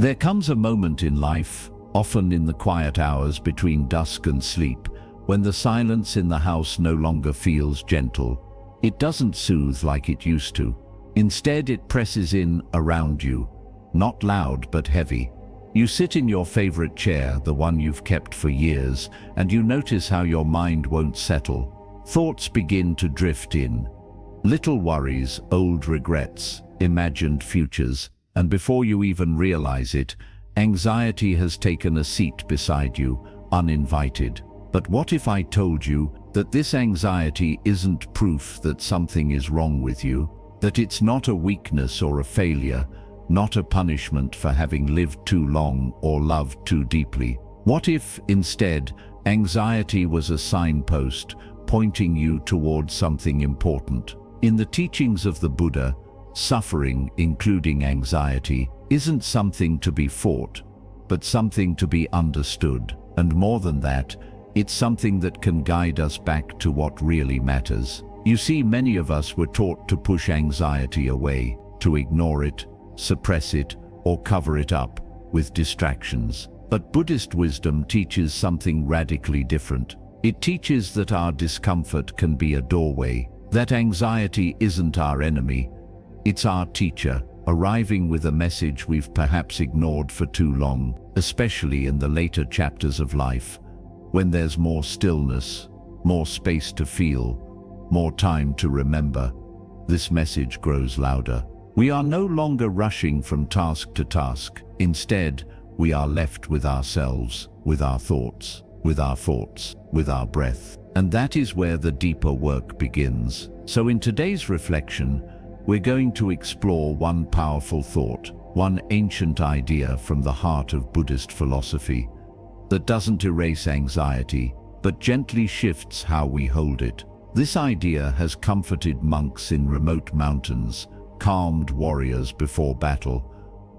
There comes a moment in life, often in the quiet hours between dusk and sleep, when the silence in the house no longer feels gentle. It doesn't soothe like it used to. Instead, it presses in around you, not loud but heavy. You sit in your favorite chair, the one you've kept for years, and you notice how your mind won't settle. Thoughts begin to drift in. Little worries, old regrets, imagined futures, and before you even realize it, anxiety has taken a seat beside you, uninvited. But what if I told you that this anxiety isn't proof that something is wrong with you, that it's not a weakness or a failure, not a punishment for having lived too long or loved too deeply? What if, instead, anxiety was a signpost pointing you towards something important? In the teachings of the Buddha, suffering, including anxiety, isn't something to be fought, but something to be understood. And more than that, it's something that can guide us back to what really matters. You see, many of us were taught to push anxiety away, to ignore it, suppress it, or cover it up with distractions. But Buddhist wisdom teaches something radically different. It teaches that our discomfort can be a doorway, that anxiety isn't our enemy, it's our teacher, arriving with a message we've perhaps ignored for too long, especially in the later chapters of life, when there's more stillness, more space to feel, more time to remember. This message grows louder. We are no longer rushing from task to task. Instead, we are left with ourselves, with our thoughts, with our breath. And that is where the deeper work begins. So in today's reflection, we're going to explore one powerful thought, one ancient idea from the heart of Buddhist philosophy that doesn't erase anxiety, but gently shifts how we hold it. This idea has comforted monks in remote mountains, calmed warriors before battle,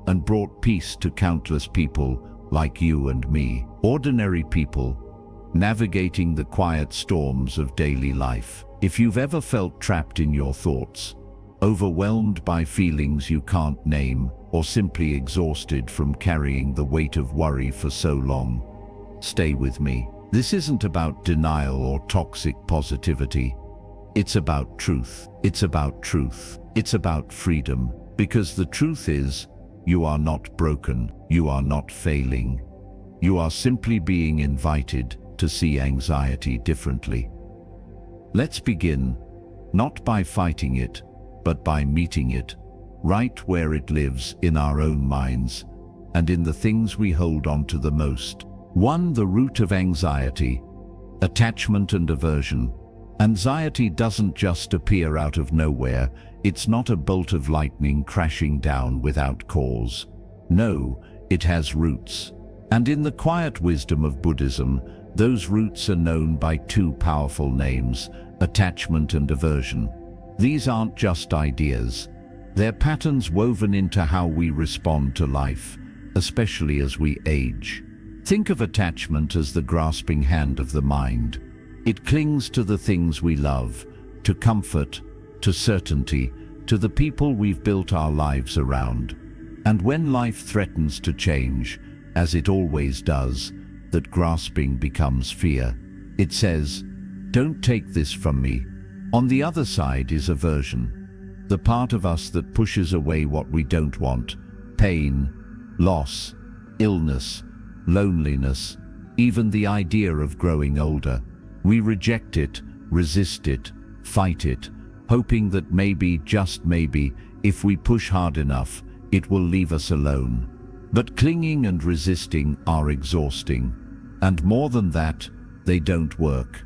and brought peace to countless people like you and me, ordinary people navigating the quiet storms of daily life. If you've ever felt trapped in your thoughts, overwhelmed by feelings you can't name, or simply exhausted from carrying the weight of worry for so long, stay with me. This isn't about denial or toxic positivity. It's about truth. It's about truth. It's about freedom. Because the truth is, you are not broken. You are not failing. You are simply being invited to see anxiety differently. Let's begin, not by fighting it, but by meeting it, right where it lives in our own minds and in the things we hold on to the most. 1. The root of anxiety: attachment and aversion. Anxiety doesn't just appear out of nowhere. It's not a bolt of lightning crashing down without cause. No, it has roots. And in the quiet wisdom of Buddhism, those roots are known by two powerful names: attachment and aversion. These aren't just ideas. They're patterns woven into how we respond to life, especially as we age. Think of attachment as the grasping hand of the mind. It clings to the things we love, to comfort, to certainty, to the people we've built our lives around. And when life threatens to change, as it always does, that grasping becomes fear. It says, "Don't take this from me." On the other side is aversion, the part of us that pushes away what we don't want: pain, loss, illness, loneliness, even the idea of growing older. We reject it, resist it, fight it, hoping that maybe, just maybe, if we push hard enough, it will leave us alone. But clinging and resisting are exhausting. And more than that, they don't work.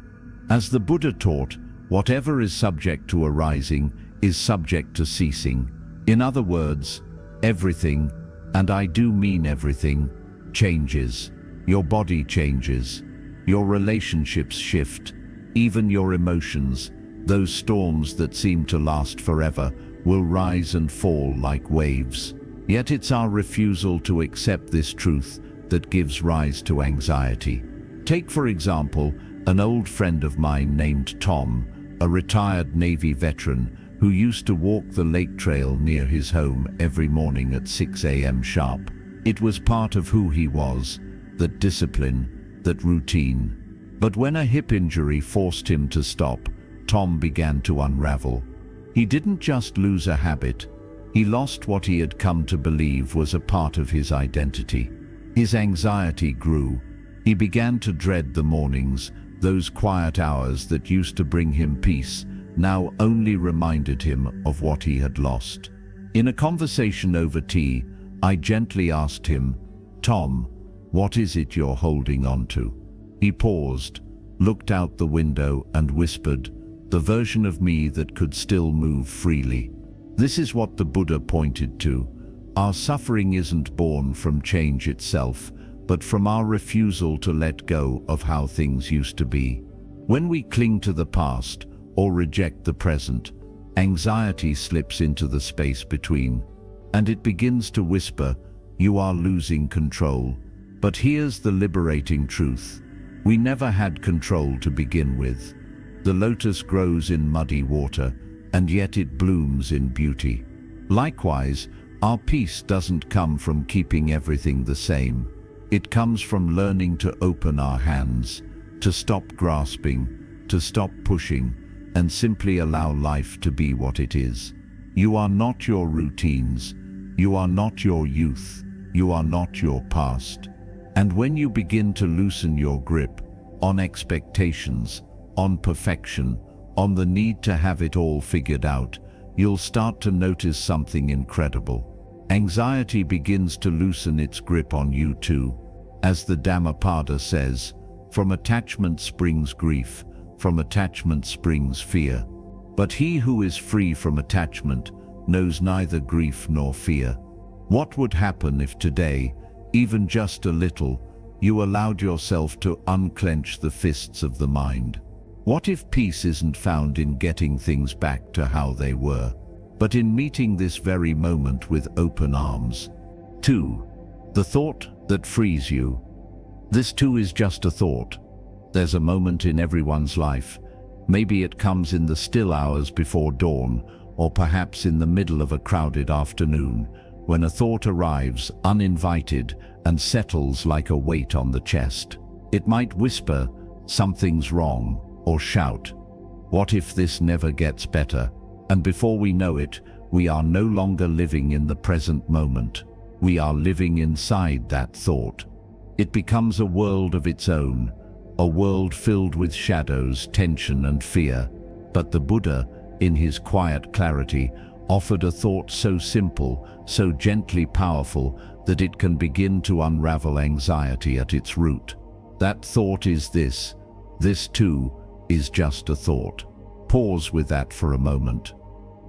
As the Buddha taught, whatever is subject to arising is subject to ceasing. In other words, everything, and I do mean everything, changes. Your body changes. Your relationships shift. Even your emotions, those storms that seem to last forever, will rise and fall like waves. Yet it's our refusal to accept this truth that gives rise to anxiety. Take, for example, an old friend of mine named Tom, a retired Navy veteran who used to walk the lake trail near his home every morning at 6 a.m. sharp. It was part of who he was, that discipline, that routine. But when a hip injury forced him to stop, Tom began to unravel. He didn't just lose a habit, he lost what he had come to believe was a part of his identity. His anxiety grew. He began to dread the mornings, those quiet hours that used to bring him peace, now only reminded him of what he had lost. In a conversation over tea, I gently asked him, "Tom, what is it you're holding on to?" He paused, looked out the window and whispered, "The version of me that could still move freely." This is what the Buddha pointed to. Our suffering isn't born from change itself, but from our refusal to let go of how things used to be. When we cling to the past or reject the present, anxiety slips into the space between, and it begins to whisper, "You are losing control." But here's the liberating truth. We never had control to begin with. The lotus grows in muddy water, and yet it blooms in beauty. Likewise, our peace doesn't come from keeping everything the same. It comes from learning to open our hands, to stop grasping, to stop pushing, and simply allow life to be what it is. You are not your routines. You are not your youth. You are not your past. And when you begin to loosen your grip on expectations, on perfection, on the need to have it all figured out, you'll start to notice something incredible. Anxiety begins to loosen its grip on you too. As the Dhammapada says, from attachment springs grief, from attachment springs fear. But he who is free from attachment knows neither grief nor fear. What would happen if today, even just a little, you allowed yourself to unclench the fists of the mind? What if peace isn't found in getting things back to how they were, but in meeting this very moment with open arms? 2. The thought that frees you. This too is just a thought. There's a moment in everyone's life. Maybe it comes in the still hours before dawn, or perhaps in the middle of a crowded afternoon, when a thought arrives uninvited and settles like a weight on the chest. It might whisper, "Something's wrong," or shout, "What if this never gets better?" And before we know it, we are no longer living in the present moment. We are living inside that thought. It becomes a world of its own, a world filled with shadows, tension, and fear. But the Buddha, in his quiet clarity, offered a thought so simple, so gently powerful, that it can begin to unravel anxiety at its root. That thought is this. This too is just a thought. Pause with that for a moment.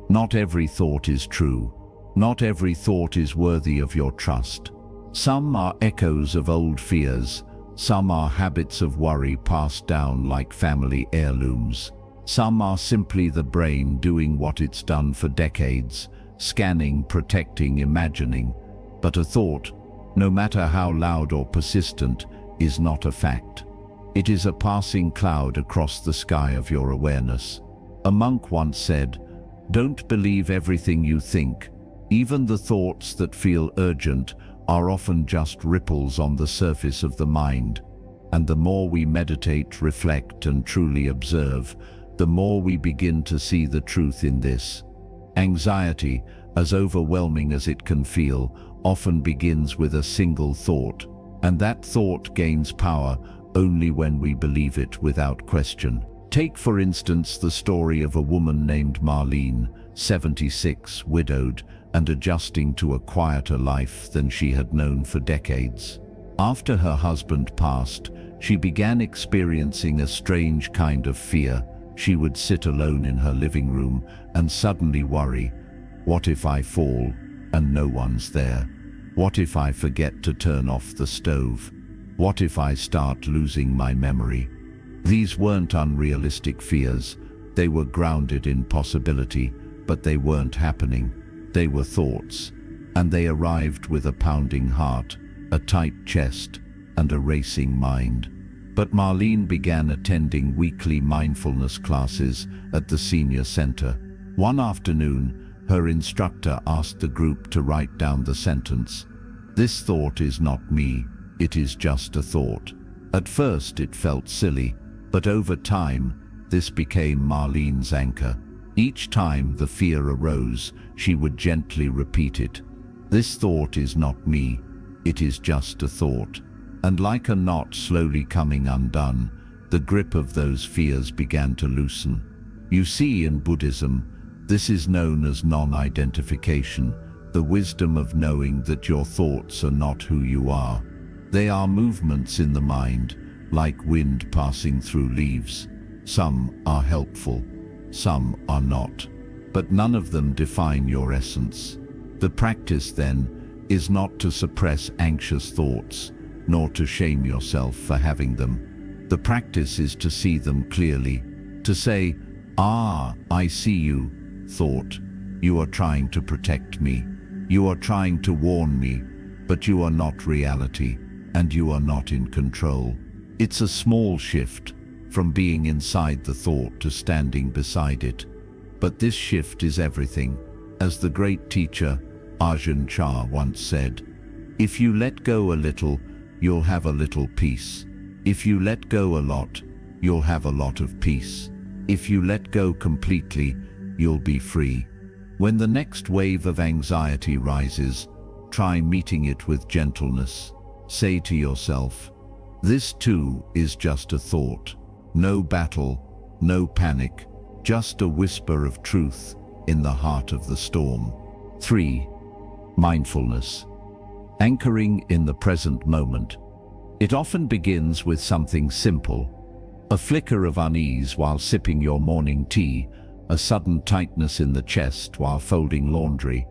Not every thought is true. Not every thought is worthy of your trust. Some are echoes of old fears. Some are habits of worry passed down like family heirlooms. Some are simply the brain doing what it's done for decades, scanning, protecting, imagining. But a thought, no matter how loud or persistent, is not a fact. It is a passing cloud across the sky of your awareness. A monk once said, "Don't believe everything you think. Even the thoughts that feel urgent are often just ripples on the surface of the mind." And the more we meditate, reflect, and truly observe, the more we begin to see the truth in this. Anxiety, as overwhelming as it can feel, often begins with a single thought, and that thought gains power only when we believe it without question. Take, for instance, the story of a woman named Marlene, 76, widowed, and adjusting to a quieter life than she had known for decades. After her husband passed, she began experiencing a strange kind of fear. She would sit alone in her living room and suddenly worry, "What if I fall and no one's there? What if I forget to turn off the stove? What if I start losing my memory?" These weren't unrealistic fears. They were grounded in possibility, but they weren't happening. They were thoughts, and they arrived with a pounding heart, a tight chest, and a racing mind. But Marlene began attending weekly mindfulness classes at the senior center. One afternoon, her instructor asked the group to write down the sentence, This thought is not me, it is just a thought. At first it felt silly, but over time, this became Marlene's anchor. Each time the fear arose, she would gently repeat it. This thought is not me, it is just a thought. And like a knot slowly coming undone, the grip of those fears began to loosen. You see, in Buddhism, this is known as non-identification, the wisdom of knowing that your thoughts are not who you are. They are movements in the mind, like wind passing through leaves. Some are helpful, some are not, but none of them define your essence. The practice, then, is not to suppress anxious thoughts, nor to shame yourself for having them. The practice is to see them clearly, to say, "Ah, I see you, thought. You are trying to protect me. You are trying to warn me, but you are not reality, and you are not in control." It's a small shift, from being inside the thought to standing beside it. But this shift is everything. As the great teacher, Ajahn Chah, once said, "If you let go a little, you'll have a little peace. If you let go a lot, you'll have a lot of peace. If you let go completely, you'll be free." When the next wave of anxiety rises, try meeting it with gentleness. Say to yourself, "This too is just a thought." No battle, no panic, just a whisper of truth in the heart of the storm. 3. Mindfulness. Anchoring in the present moment. It often begins with something simple. A flicker of unease while sipping your morning tea, a sudden tightness in the chest while folding laundry,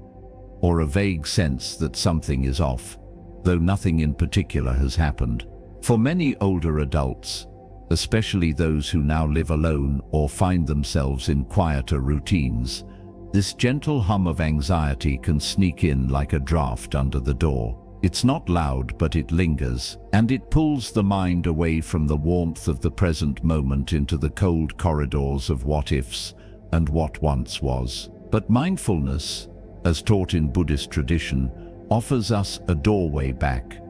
or a vague sense that something is off, though nothing in particular has happened. For many older adults, especially those who now live alone or find themselves in quieter routines, this gentle hum of anxiety can sneak in like a draft under the door. It's not loud, but it lingers, and it pulls the mind away from the warmth of the present moment into the cold corridors of what-ifs and what once was. But mindfulness, as taught in Buddhist tradition, offers us a doorway back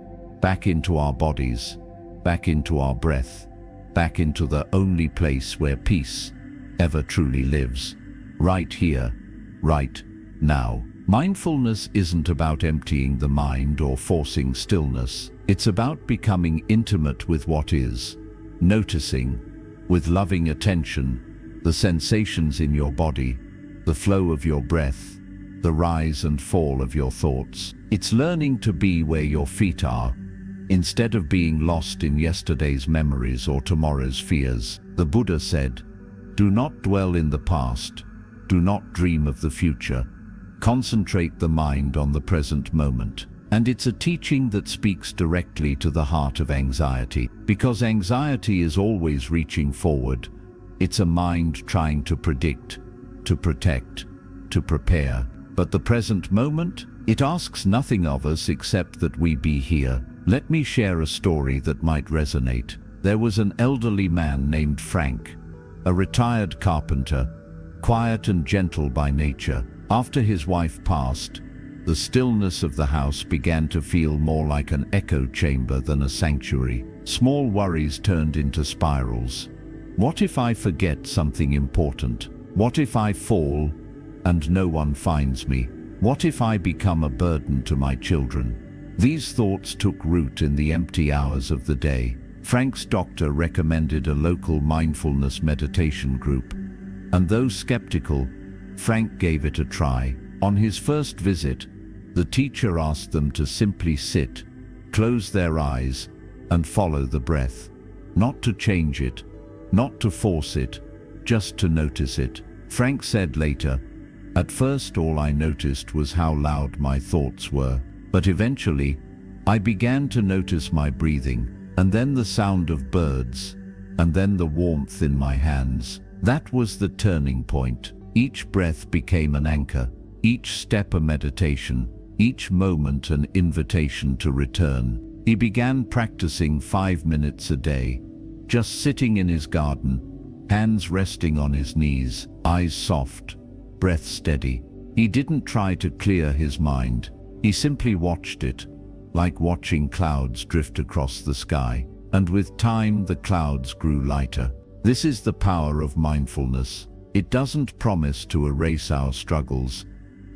into our bodies, back into our breath, back into the only place where peace ever truly lives. Right here, right now. Mindfulness isn't about emptying the mind or forcing stillness. It's about becoming intimate with what is, noticing, with loving attention, the sensations in your body, the flow of your breath, the rise and fall of your thoughts. It's learning to be where your feet are, instead of being lost in yesterday's memories or tomorrow's fears. The Buddha said, "Do not dwell in the past, do not dream of the future. Concentrate the mind on the present moment." And it's a teaching that speaks directly to the heart of anxiety, because anxiety is always reaching forward. It's a mind trying to predict, to protect, to prepare. But the present moment, it asks nothing of us except that we be here. Let me share a story that might resonate. There was an elderly man named Frank, a retired carpenter, quiet and gentle by nature. After his wife passed, the stillness of the house began to feel more like an echo chamber than a sanctuary. Small worries turned into spirals. What if I forget something important? What if I fall and no one finds me? What if I become a burden to my children? These thoughts took root in the empty hours of the day. Frank's doctor recommended a local mindfulness meditation group, and though skeptical, Frank gave it a try. On his first visit, the teacher asked them to simply sit, close their eyes, and follow the breath. Not to change it, not to force it, just to notice it. Frank said later, "At first all I noticed was how loud my thoughts were. But eventually, I began to notice my breathing, and then the sound of birds, and then the warmth in my hands. That was the turning point. Each breath became an anchor, each step a meditation, each moment an invitation to return." He began practicing 5 minutes a day, just sitting in his garden, hands resting on his knees, eyes soft, breath steady. He didn't try to clear his mind. He simply watched it, like watching clouds drift across the sky. And with time, the clouds grew lighter. This is the power of mindfulness. It doesn't promise to erase our struggles,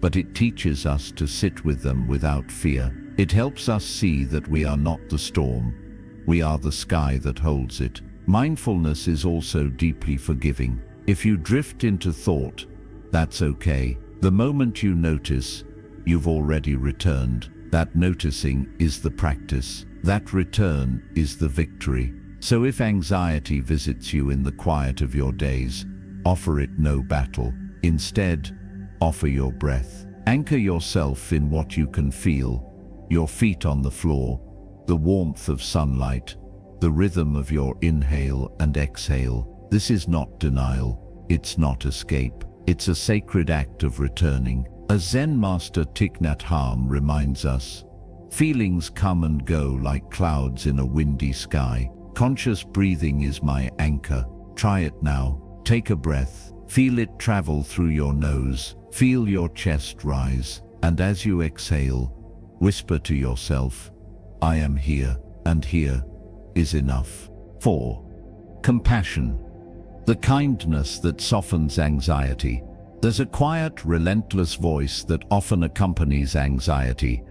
but it teaches us to sit with them without fear. It helps us see that we are not the storm. We are the sky that holds it. Mindfulness is also deeply forgiving. If you drift into thought, that's okay. The moment you notice, you've already returned. That noticing is the practice. That return is the victory. So if anxiety visits you in the quiet of your days, offer it no battle. Instead, offer your breath. Anchor yourself in what you can feel: your feet on the floor, the warmth of sunlight, the rhythm of your inhale and exhale. This is not denial. It's not escape. It's a sacred act of returning. As Zen master Thich Nhat Hanh reminds us, feelings come and go like clouds in a windy sky. Conscious breathing is my anchor. Try it now. Take a breath. Feel it travel through your nose. Feel your chest rise. And as you exhale, whisper to yourself, I am here, and here is enough. 4. Compassion. The kindness that softens anxiety. There's a quiet, relentless voice that often accompanies anxiety,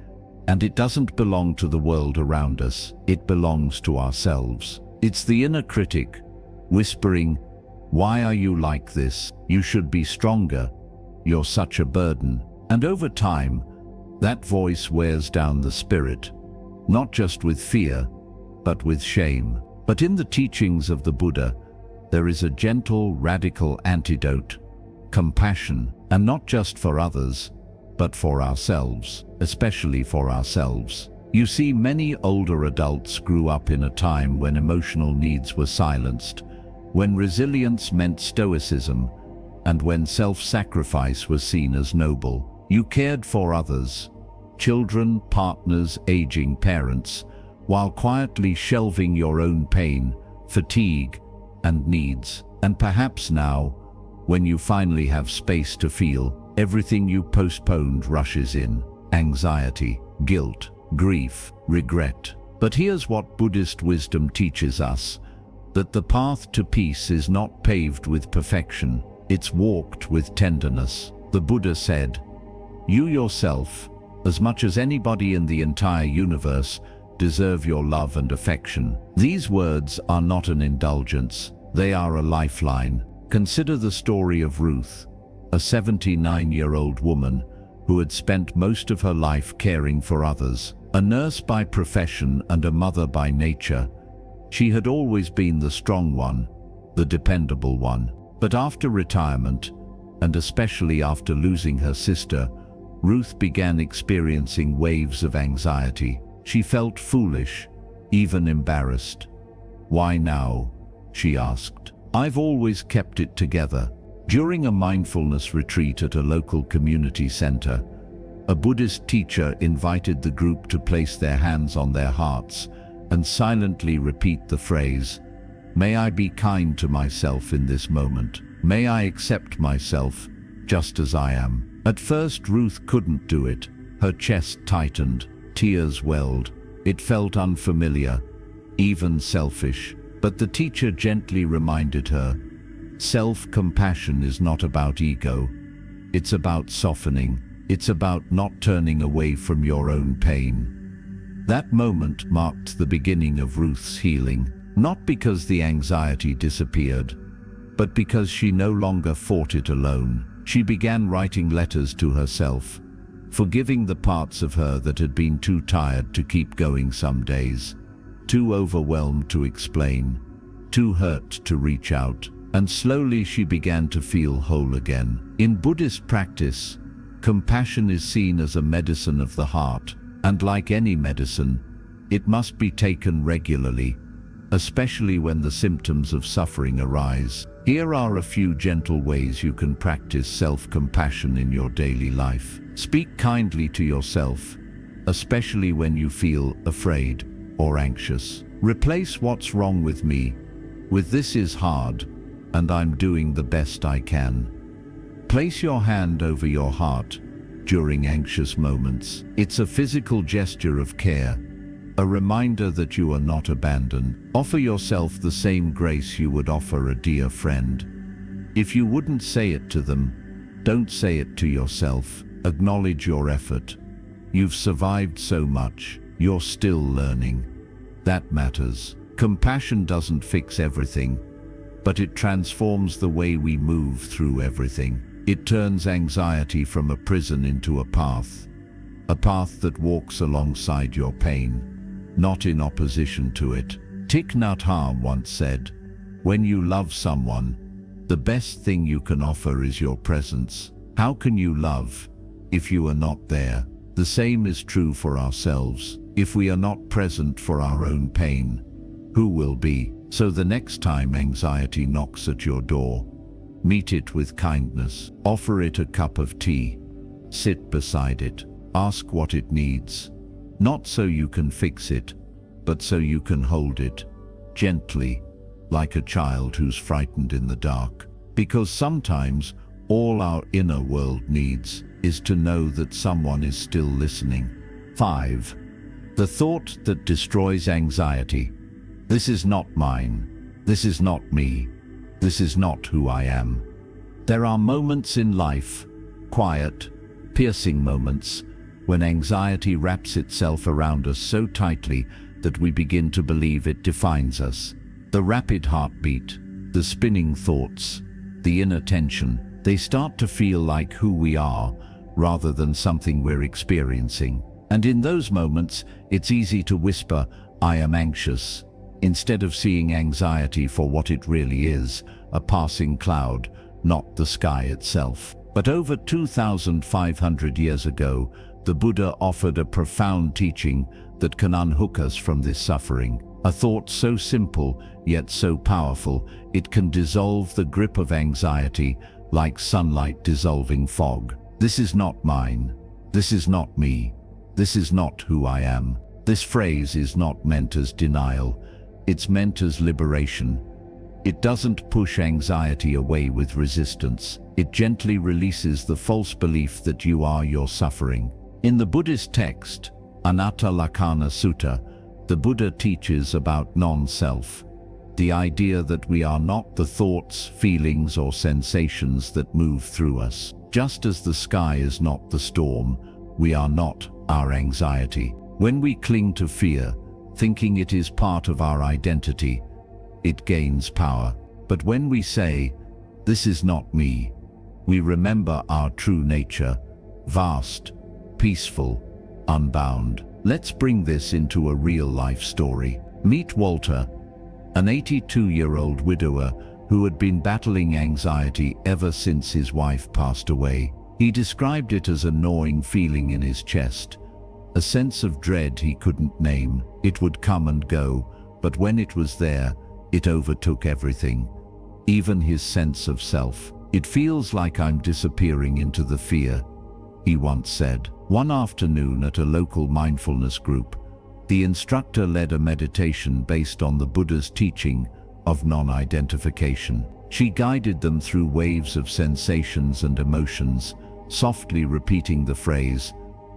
and it doesn't belong to the world around us. It belongs to ourselves. It's the inner critic, whispering, why are you like this? You should be stronger. You're such a burden. And over time, that voice wears down the spirit, not just with fear, but with shame. But in the teachings of the Buddha, there is a gentle, radical antidote: compassion, and not just for others, but for ourselves, especially for ourselves. You see, many older adults grew up in a time when emotional needs were silenced, when resilience meant stoicism, and when self-sacrifice was seen as noble. You cared for others, children, partners, aging parents, while quietly shelving your own pain, fatigue, and needs. And perhaps now, when you finally have space to feel, everything you postponed rushes in: anxiety, guilt, grief, regret. But here's what Buddhist wisdom teaches us: that the path to peace is not paved with perfection, it's walked with tenderness. The Buddha said, you yourself, as much as anybody in the entire universe, deserve your love and affection. These words are not an indulgence, they are a lifeline. Consider the story of Ruth, a 79-year-old woman who had spent most of her life caring for others. A nurse by profession and a mother by nature, she had always been the strong one, the dependable one. But after retirement, and especially after losing her sister, Ruth began experiencing waves of anxiety. She felt foolish, even embarrassed. Why now? She asked. I've always kept it together. During a mindfulness retreat at a local community center, a Buddhist teacher invited the group to place their hands on their hearts and silently repeat the phrase, may I be kind to myself in this moment. May I accept myself just as I am. At first, Ruth couldn't do it. Her chest tightened, tears welled. It felt unfamiliar, even selfish. But the teacher gently reminded her, self-compassion is not about ego. It's about softening. It's about not turning away from your own pain. That moment marked the beginning of Ruth's healing, not because the anxiety disappeared, but because she no longer fought it alone. She began writing letters to herself, forgiving the parts of her that had been too tired to keep going some days, too overwhelmed to explain, too hurt to reach out. And slowly she began to feel whole again. In Buddhist practice, compassion is seen as a medicine of the heart, and like any medicine, it must be taken regularly, especially when the symptoms of suffering arise. Here are a few gentle ways you can practice self-compassion in your daily life. Speak kindly to yourself, especially when you feel afraid or anxious. Replace "what's wrong with me" with "this is hard, and I'm doing the best I can." Place your hand over your heart during anxious moments. It's a physical gesture of care, a reminder that you are not abandoned. Offer yourself the same grace you would offer a dear friend. If you wouldn't say it to them, don't say it to yourself. Acknowledge your effort. You've survived so much. You're still learning. That matters. Compassion doesn't fix everything, but it transforms the way we move through everything. It turns anxiety from a prison into a path that walks alongside your pain, not in opposition to it. Thich Nhat Hanh once said, "When you love someone, the best thing you can offer is your presence." How can you love if you are not there? The same is true for ourselves. If we are not present for our own pain, who will be? So the next time anxiety knocks at your door, meet it with kindness. Offer it a cup of tea. Sit beside it. Ask what it needs. Not so you can fix it, but so you can hold it gently, like a child who's frightened in the dark. Because sometimes all our inner world needs is to know that someone is still listening. 5. The thought that destroys anxiety. This is not mine. This is not me. This is not who I am. There are moments in life, quiet, piercing moments, when anxiety wraps itself around us so tightly that we begin to believe it defines us. The rapid heartbeat, the spinning thoughts, the inner tension, they start to feel like who we are rather than something we're experiencing. And in those moments, it's easy to whisper, "I am anxious," instead of seeing anxiety for what it really is, a passing cloud, not the sky itself. But over 2,500 years ago, the Buddha offered a profound teaching that can unhook us from this suffering. A thought so simple, yet so powerful, it can dissolve the grip of anxiety like sunlight dissolving fog. This is not mine. This is not me. This is not who I am. This phrase is not meant as denial. It's meant as liberation. It doesn't push anxiety away with resistance. It gently releases the false belief that you are your suffering. In the Buddhist text, Anatta Lakkhana Sutta, the Buddha teaches about non-self, the idea that we are not the thoughts, feelings, or sensations that move through us. Just as the sky is not the storm, we are not our anxiety. When we cling to fear, thinking it is part of our identity, it gains power. But when we say, "This is not me," we remember our true nature, vast, peaceful, unbound. Let's bring this into a real-life story. Meet Walter, an 82-year-old widower who had been battling anxiety ever since his wife passed away. He described it as a gnawing feeling in his chest, a sense of dread he couldn't name. It would come and go, but when it was there, it overtook everything, even his sense of self. "It feels like I'm disappearing into the fear," he once said. One afternoon at a local mindfulness group, the instructor led a meditation based on the Buddha's teaching of non-identification. She guided them through waves of sensations and emotions, softly repeating the phrase,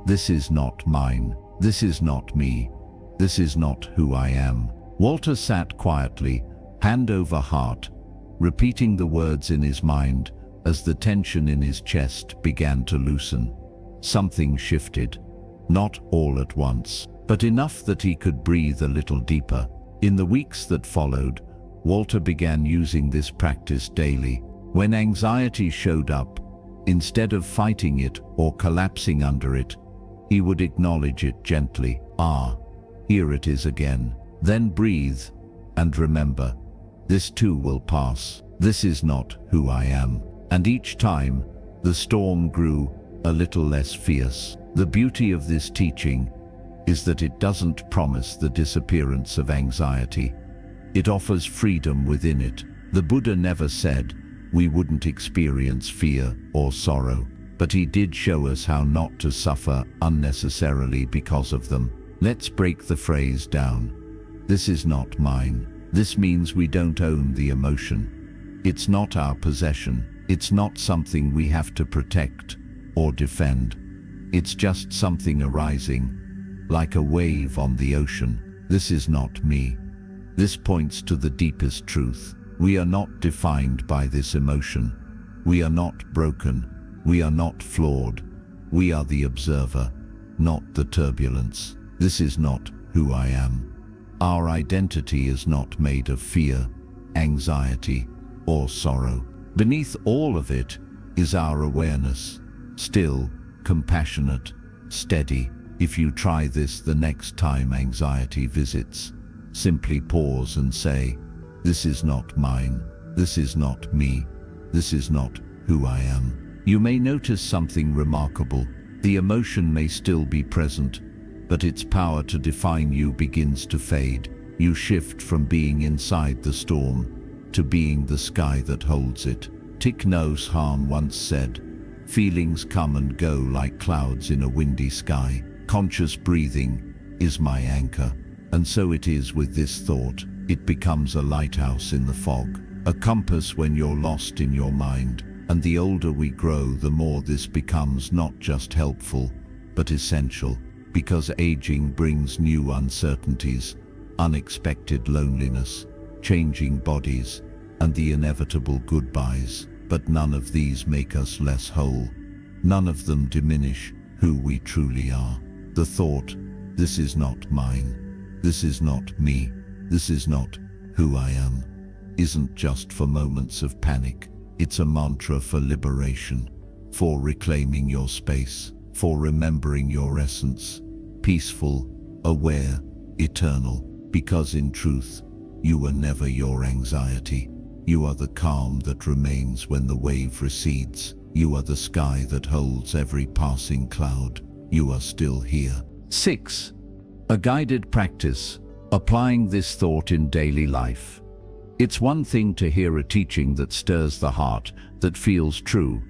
"This is not mine. This is not me. This is not who I am." Walter sat quietly, hand over heart, repeating the words in his mind as the tension in his chest began to loosen. Something shifted, not all at once, but enough that he could breathe a little deeper. In the weeks that followed, Walter began using this practice daily. When anxiety showed up, instead of fighting it or collapsing under it, he would acknowledge it gently. "Ah, here it is again." Then breathe and remember, "This too will pass. This is not who I am." And each time, the storm grew a little less fierce. The beauty of this teaching is that it doesn't promise the disappearance of anxiety. It offers freedom within it. The Buddha never said we wouldn't experience fear or sorrow, but he did show us how not to suffer unnecessarily because of them. Let's break the phrase down. This is not mine. This means we don't own the emotion. It's not our possession. It's not something we have to protect or defend. It's just something arising, like a wave on the ocean. This is not me. This points to the deepest truth. We are not defined by this emotion. We are not broken. We are not flawed. We are the observer, not the turbulence. This is not who I am. Our identity is not made of fear, anxiety, or sorrow. Beneath all of it is our awareness, still, compassionate, steady. If you try this the next time anxiety visits, simply pause and say, "This is not mine. This is not me. This is not who I am." You may notice something remarkable. The emotion may still be present, but its power to define you begins to fade. You shift from being inside the storm to being the sky that holds it. Thich Nhat Hanh once said, "Feelings come and go like clouds in a windy sky. Conscious breathing is my anchor." And so it is with this thought. It becomes a lighthouse in the fog, a compass when you're lost in your mind. And the older we grow, the more this becomes not just helpful, but essential, because aging brings new uncertainties, unexpected loneliness, changing bodies, and the inevitable goodbyes. But none of these make us less whole. None of them diminish who we truly are. The thought, "This is not mine. This is not me. This is not who I am," isn't just for moments of panic. It's a mantra for liberation, for reclaiming your space, for remembering your essence, peaceful, aware, eternal. Because in truth, you were never your anxiety. You are the calm that remains when the wave recedes. You are the sky that holds every passing cloud. You are still here. 6. A guided practice, applying this thought in daily life. It's one thing to hear a teaching that stirs the heart, that feels true,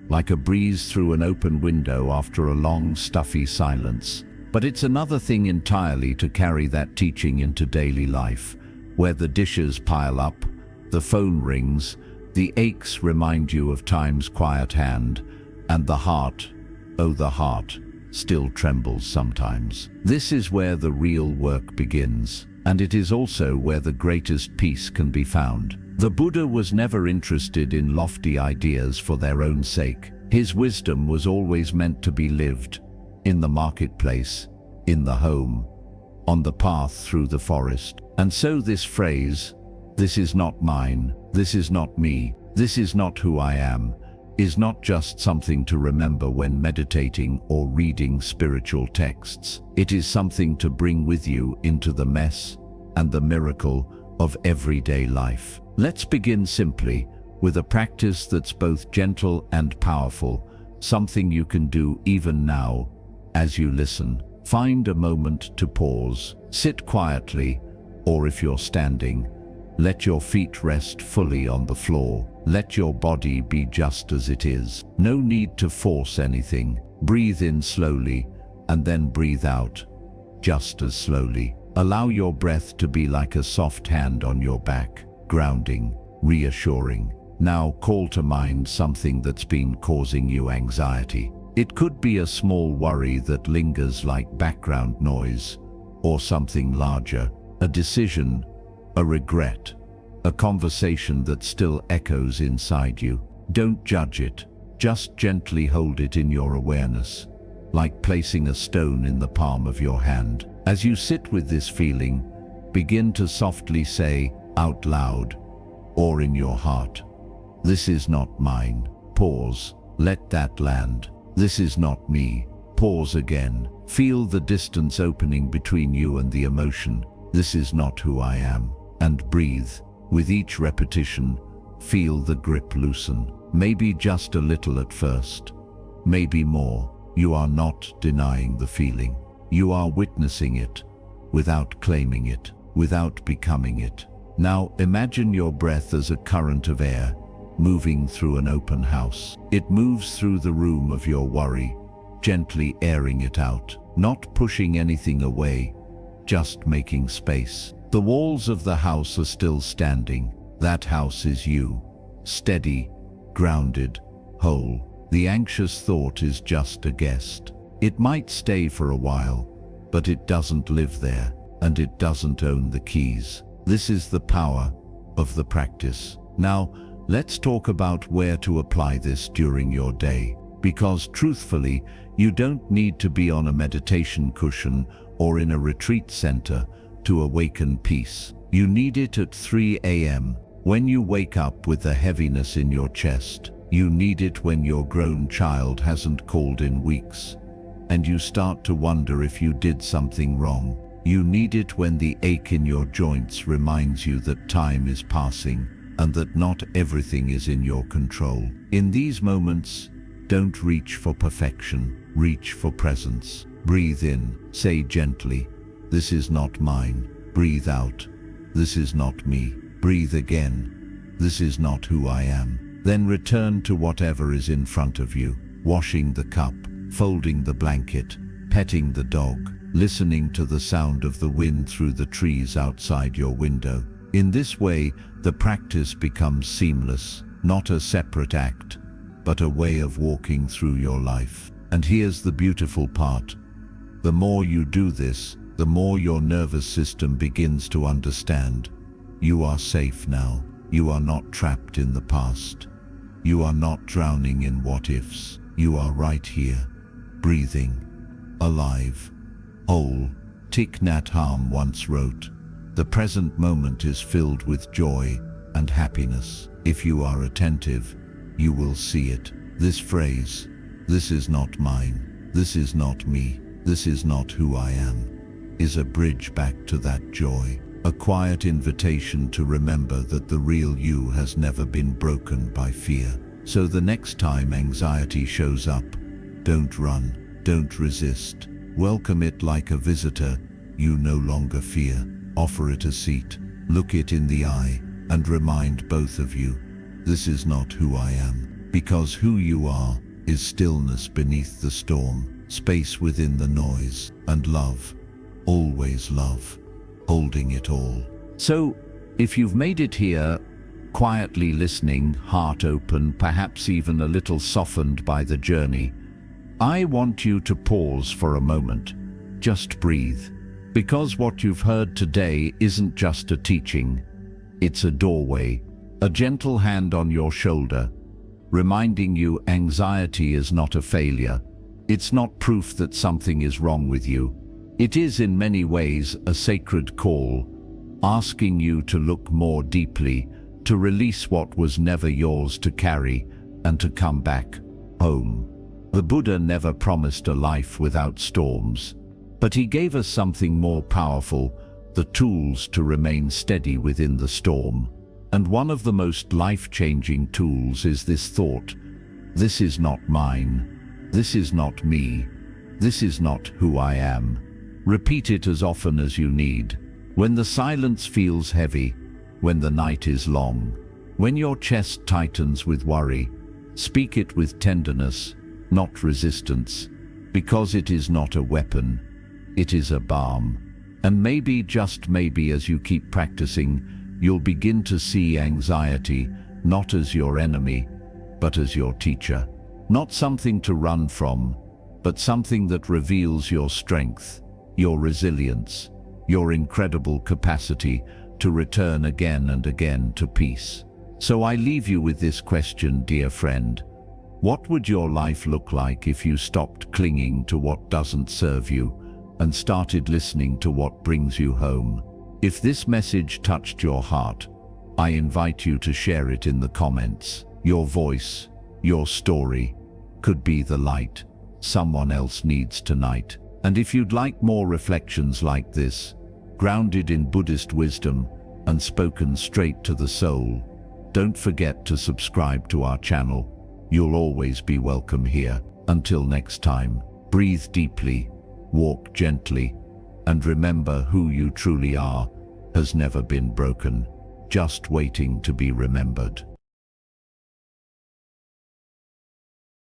like a breeze through an open window after a long, stuffy silence. But it's another thing entirely to carry that teaching into daily life, where the dishes pile up, the phone rings, the aches remind you of time's quiet hand, and the heart, oh the heart, still trembles sometimes. This is where the real work begins, and it is also where the greatest peace can be found. The Buddha was never interested in lofty ideas for their own sake. His wisdom was always meant to be lived, in the marketplace, in the home, on the path through the forest. And so this phrase, "This is not mine, this is not me, this is not who I am," is not just something to remember when meditating or reading spiritual texts. It is something to bring with you into the mess and the miracle of everyday life. Let's begin simply with a practice that's both gentle and powerful, something you can do even now as you listen. Find a moment to pause, sit quietly, or if you're standing, let your feet rest fully on the floor. Let your body be just as it is. No need to force anything. Breathe in slowly and then breathe out, just as slowly. Allow your breath to be like a soft hand on your back, grounding, reassuring. Now call to mind something that's been causing you anxiety. It could be a small worry that lingers like background noise, or something larger, a decision, a regret, a conversation that still echoes inside you. Don't judge it. Just gently hold it in your awareness, like placing a stone in the palm of your hand. As you sit with this feeling, begin to softly say out loud or in your heart, "This is not mine." Pause. Let that land. "This is not me." Pause again. Feel the distance opening between you and the emotion. "This is not who I am." And breathe. With each repetition, feel the grip loosen. Maybe just a little at first, maybe more. You are not denying the feeling. You are witnessing it, without claiming it, without becoming it. Now imagine your breath as a current of air, moving through an open house. It moves through the room of your worry, gently airing it out, not pushing anything away, just making space. The walls of the house are still standing. That house is you, steady, grounded, whole. The anxious thought is just a guest. It might stay for a while, but it doesn't live there, and it doesn't own the keys. This is the power of the practice. Now, let's talk about where to apply this during your day, because truthfully, you don't need to be on a meditation cushion or in a retreat center to awaken peace. You need it at 3 a.m. when you wake up with the heaviness in your chest. You need it when your grown child hasn't called in weeks, and you start to wonder if you did something wrong. You need it when the ache in your joints reminds you that time is passing and that not everything is in your control. In these moments, don't reach for perfection, reach for presence. Breathe in, say gently, "This is not mine." Breathe out, "This is not me." Breathe again, "This is not who I am." Then return to whatever is in front of you, washing the cup, folding the blanket, petting the dog, listening to the sound of the wind through the trees outside your window. In this way, the practice becomes seamless, not a separate act, but a way of walking through your life. And here's the beautiful part. The more you do this, the more your nervous system begins to understand. You are safe now. You are not trapped in the past. You are not drowning in what-ifs. You are right here, breathing, alive, whole. Thich Nhat Hanh once wrote, "The present moment is filled with joy and happiness. If you are attentive, you will see it." This phrase, "This is not mine, this is not me, this is not who I am," is a bridge back to that joy, a quiet invitation to remember that the real you has never been broken by fear. So the next time anxiety shows up, don't run, don't resist. Welcome it like a visitor you no longer fear. Offer it a seat, look it in the eye, and remind both of you, this is not who I am. Because who you are is stillness beneath the storm, space within the noise, and love, always love, holding it all. So, if you've made it here, quietly listening, heart open, perhaps even a little softened by the journey, I want you to pause for a moment. Just breathe. Because what you've heard today isn't just a teaching, it's a doorway, a gentle hand on your shoulder, reminding you anxiety is not a failure. It's not proof that something is wrong with you. It is in many ways a sacred call, asking you to look more deeply, to release what was never yours to carry, and to come back home. The Buddha never promised a life without storms, but he gave us something more powerful, the tools to remain steady within the storm. And one of the most life-changing tools is this thought: this is not mine, this is not me, this is not who I am. Repeat it as often as you need. When the silence feels heavy, when the night is long, when your chest tightens with worry, speak it with tenderness, not resistance, because it is not a weapon, it is a balm. And maybe, just maybe, as you keep practicing, you'll begin to see anxiety not as your enemy, but as your teacher. Not something to run from, but something that reveals your strength, your resilience, your incredible capacity to return again and again to peace. So I leave you with this question, dear friend. What would your life look like if you stopped clinging to what doesn't serve you and started listening to what brings you home? If this message touched your heart, I invite you to share it in the comments. Your voice, your story, could be the light someone else needs tonight. And if you'd like more reflections like this, grounded in Buddhist wisdom and spoken straight to the soul, don't forget to subscribe to our channel. You'll always be welcome here. Until next time, breathe deeply, walk gently, and remember, who you truly are has never been broken, just waiting to be remembered.